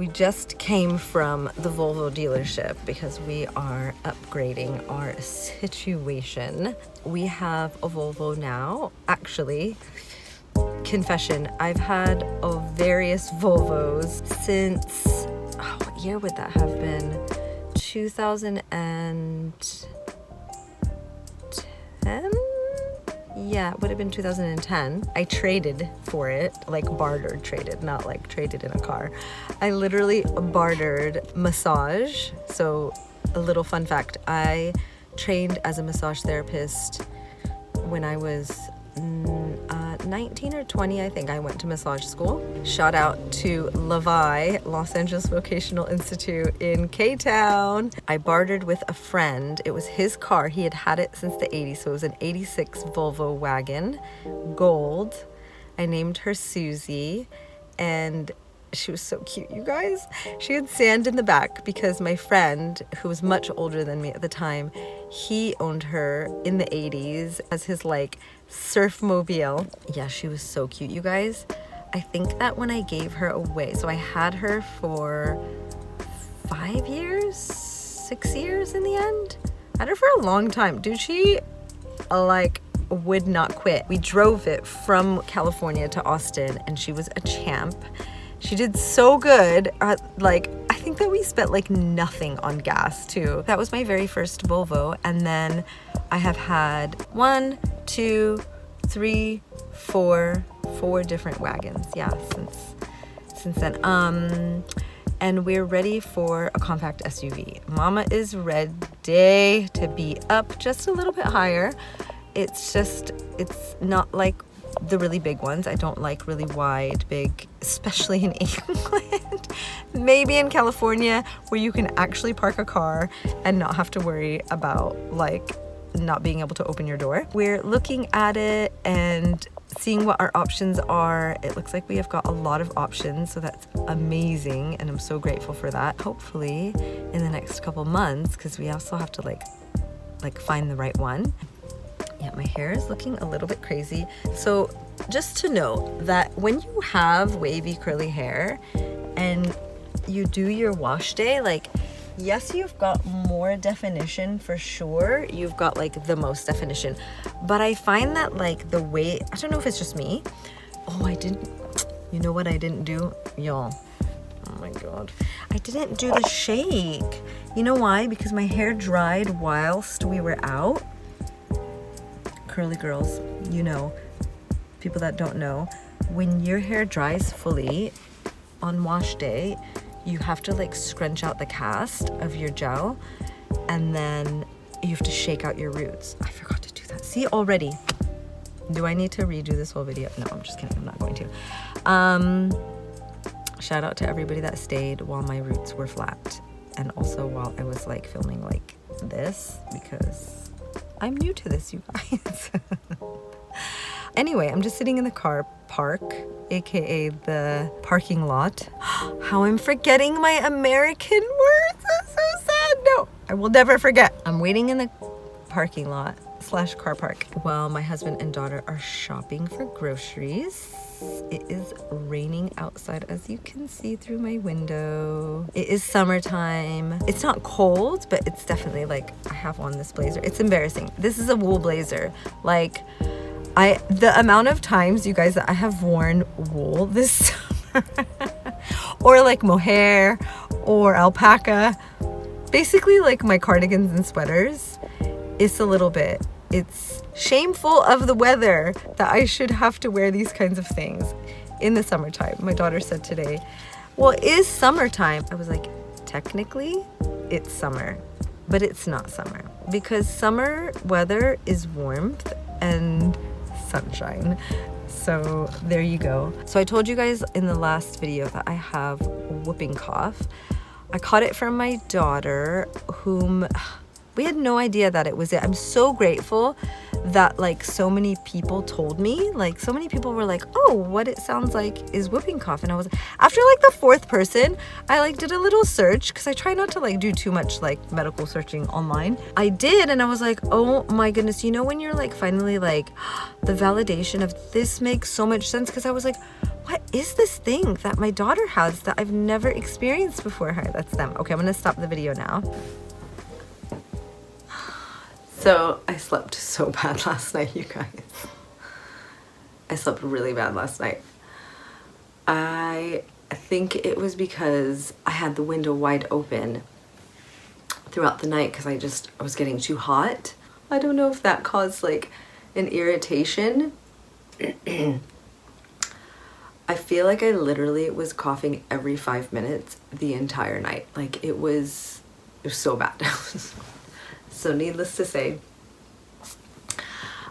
We just came from the Volvo dealership because we are upgrading our situation. We have a Volvo now. Actually, confession, I've had various Volvos since, what year would that have been? 2010? Yeah, it would have been 2010. I traded for it, like bartered traded, not like traded in a car. I literally bartered massage. So a little fun fact, I trained as a massage therapist when I was 19 or 20, I think. I went to massage school. Shout out to Levi, Los Angeles Vocational Institute in K-Town. I bartered with a friend. It was his car. He had had it since the 80s, so it was an 86 Volvo wagon, gold. I named her Susie, and she was so cute, you guys. She had sand in the back because my friend, who was much older than me at the time, he owned her in the 80s as his like surfmobile. Yeah, she was so cute, you guys. I think that when I gave her away, so I had her for 5 years, 6 years in the end. I had her for a long time. Dude, she like would not quit. We drove it from California to Austin and she was a champ. She did so good. Like, I think that we spent like nothing on gas too. That was my very first Volvo. And then I have had 1, 2, 3, 4 different wagons. Yeah, since then. And we're ready for a compact SUV. Mama is ready to be up just a little bit higher. It's not like the really big ones. I don't like really wide, big, especially in England. Maybe in California where you can actually park a car and not have to worry about like not being able to open your door. We're looking at it and seeing what our options are. It looks like we have got a lot of options, so that's amazing and I'm so grateful for that. Hopefully in the next couple months, because we also have to like find the right one. Yeah, my hair is looking a little bit crazy. So just to know that when you have wavy curly hair and you do your wash day, like, yes, you've got more definition for sure. You've got like the most definition. But I find that like the way, I don't know if it's just me. Oh, you know what I didn't do? Y'all. Oh my God. I didn't do the shake. You know why? Because my hair dried whilst we were out. Curly girls, you know, people that don't know, when your hair dries fully on wash day, you have to like scrunch out the cast of your gel and then you have to shake out your roots. I forgot to do that. See, already. Do I need to redo this whole video? No, I'm just kidding. I'm not going to. Shout out to everybody that stayed while my roots were flat and also while I was like filming like this because I'm new to this, you guys. Anyway, I'm just sitting in the car park, aka the parking lot. How I'm forgetting my American words. That's so sad. No, I will never forget. I'm waiting in the parking lot / car park while my husband and daughter are shopping for groceries. It is raining outside, as you can see through my window. It is summertime. It's not cold, but it's definitely like, I have on this blazer. It's embarrassing. This is a wool blazer. Like, the amount of times, you guys, that I have worn wool this summer, or like mohair or alpaca, basically like my cardigans and sweaters, it's shameful of the weather that I should have to wear these kinds of things in the summertime. My daughter said today, well, it is summertime. I was like, technically it's summer, but it's not summer because summer weather is warmth and sunshine. So there you go. So I told you guys in the last video that I have whooping cough. I caught it from my daughter, whom we had no idea that it was it. I'm so grateful that like so many people told me. Like so many people were like, oh, what it sounds like is whooping cough. And I was, after like the fourth person, I like did a little search because I try not to like do too much like medical searching online. I did, and I was like, oh my goodness, you know when you're like finally like the validation of this makes so much sense, because I was like, what is this thing that my daughter has that I've never experienced before her? That's them. Okay, I'm gonna stop the video now. So I slept so bad last night, you guys. I slept really bad last night. I think it was because I had the window wide open throughout the night because I was getting too hot. I don't know if that caused like an irritation. I feel like I literally was coughing every 5 minutes the entire night. Like it was so bad. So needless to say,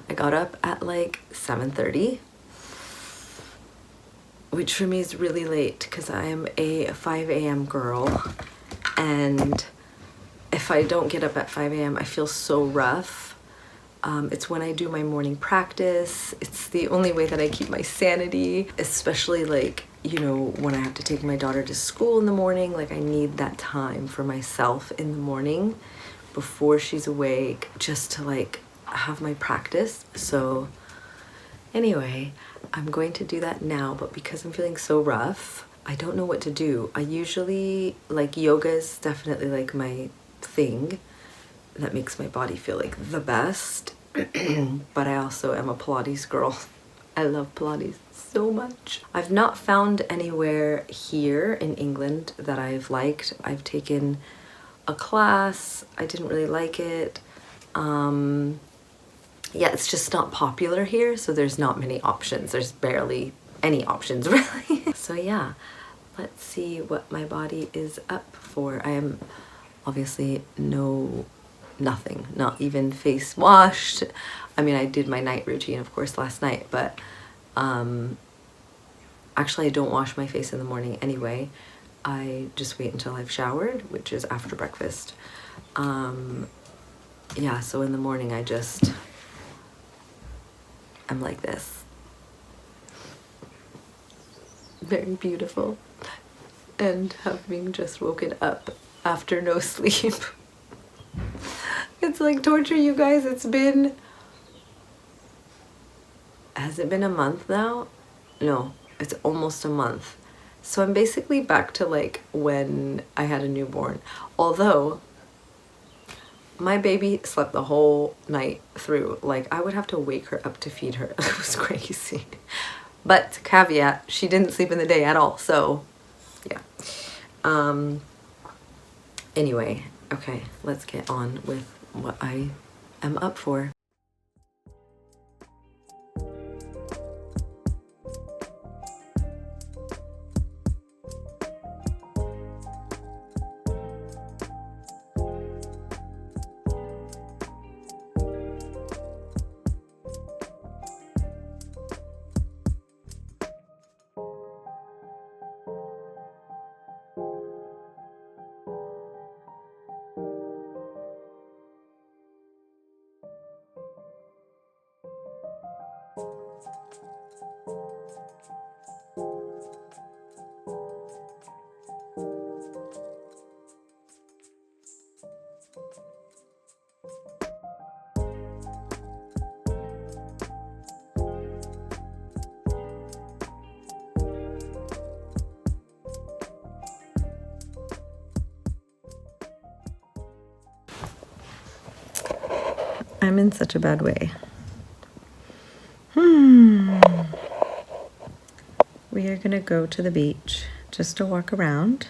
I got up at like 7:30, which for me is really late because I am a 5 a.m. girl, and if I don't get up at 5 a.m. I feel so rough. It's when I do my morning practice. It's the only way that I keep my sanity, especially like, you know, when I have to take my daughter to school in the morning. Like I need that time for myself in the morning before she's awake, just to like have my practice. So anyway, I'm going to do that now, but because I'm feeling so rough, I don't know what to do. I usually, like, yoga is definitely like my thing that makes my body feel like the best. But I also am a Pilates girl. I love Pilates so much. I've not found anywhere here in England that I've liked. I've taken a class, I didn't really like it. Yeah, it's just not popular here, so there's not many options. There's barely any options, really. So yeah, let's see what my body is up for. I am obviously nothing, not even face washed. I mean, I did my night routine, of course, last night, but actually I don't wash my face in the morning anyway. I just wait until I've showered, which is after breakfast. Yeah, so in the morning I'm like this. Very beautiful. And having just woken up after no sleep. It's like torture, you guys. It's been... Has it been a month now? No, it's almost a month. So I'm basically back to like when I had a newborn. Although my baby slept the whole night through. Like I would have to wake her up to feed her. It was crazy. But caveat, she didn't sleep in the day at all. So yeah. Anyway, okay, let's get on with what I am up for. I'm in such a bad way. We are gonna go to the beach just to walk around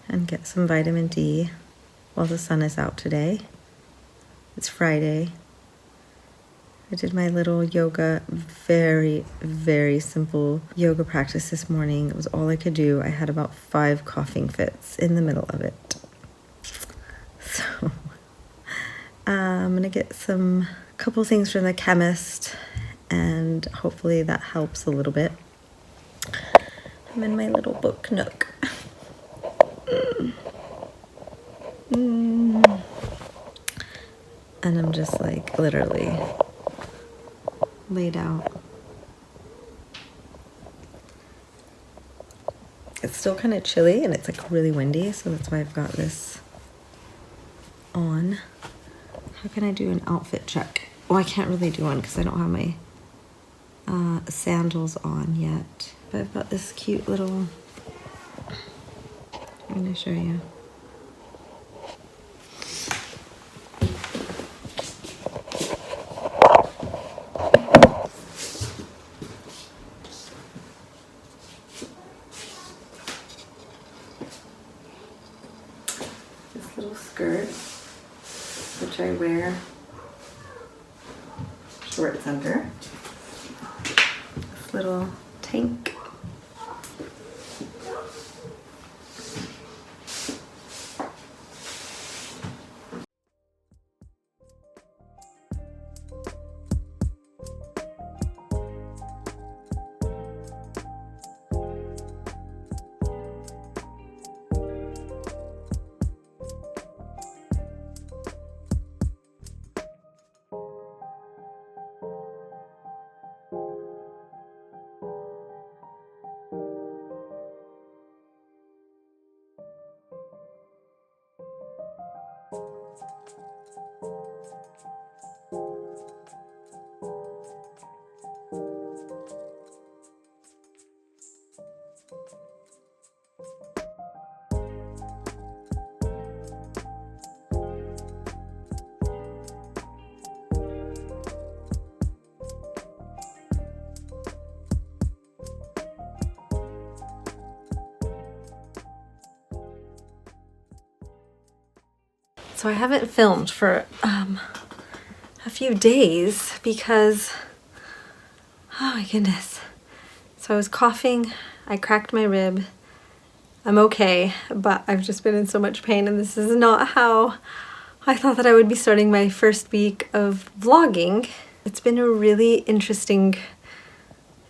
and get some vitamin D while the sun is out today. It's Friday. I did my little yoga, very, very simple yoga practice this morning. It was all I could do. I had about 5 coughing fits in the middle of it. So I'm gonna get a couple things from the chemist, and hopefully that helps a little bit. I'm in my little book nook. And I'm just like literally laid out. It's still kind of chilly and it's like really windy, so that's why I've got this on. How can I do an outfit check? Oh, I can't really do one because I don't have my sandals on yet. But I've got this cute little, I'm gonna show you. This little skirt, which I wear shorts under. This little tank. So I haven't filmed for a few days because, oh my goodness. So I was coughing, I cracked my rib. I'm okay, but I've just been in so much pain, and this is not how I thought that I would be starting my first week of vlogging. It's been a really interesting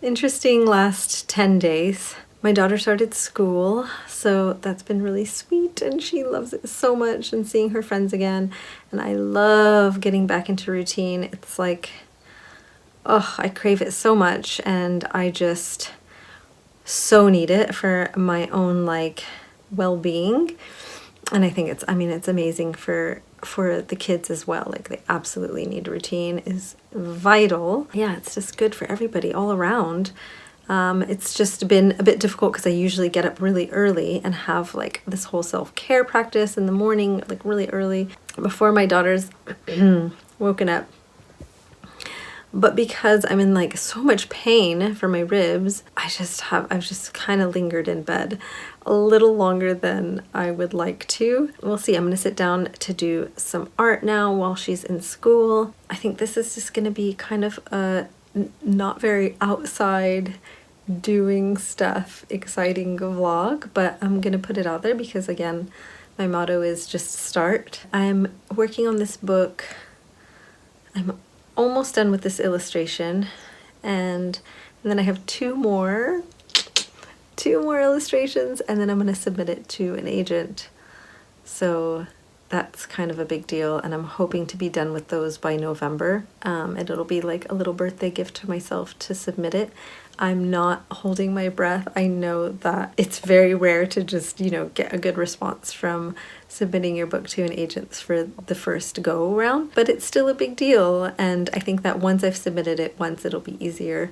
last 10 days. My daughter started school, so that's been really sweet, and she loves it so much, and seeing her friends again. And I love getting back into routine. It's like, oh, I crave it so much, and I just so need it for my own like well-being. And I think it's amazing for the kids as well. Like, they absolutely need routine, is vital. Yeah, it's just good for everybody all around. It's just been a bit difficult because I usually get up really early and have like this whole self-care practice in the morning, like really early before my daughter's woken up. But because I'm in like so much pain for my ribs, I've just kind of lingered in bed a little longer than I would like to. We'll see. I'm gonna sit down to do some art now while she's in school. I think this is just gonna be kind of a not very outside doing stuff exciting vlog, but I'm gonna put it out there because, again, my motto is just start. I'm working on this book. I'm almost done with this illustration, and then I have two more illustrations, and then I'm gonna submit it to an agent. So that's kind of a big deal, and I'm hoping to be done with those by November. And it'll be like a little birthday gift to myself to submit it. I'm not holding my breath. I know that it's very rare to just, you know, get a good response from submitting your book to an agent for the first go around, but it's still a big deal. And I think that once I've submitted it once, it'll be easier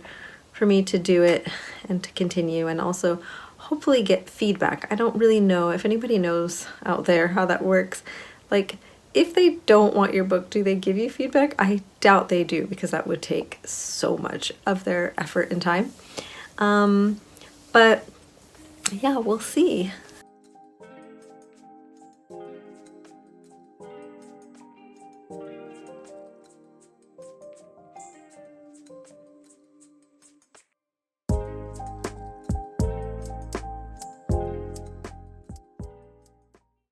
for me to do it and to continue, and also hopefully get feedback. I don't really know if anybody knows out there how that works. Like, if they don't want your book, do they give you feedback? I doubt they do, because that would take so much of their effort and time. But yeah, we'll see.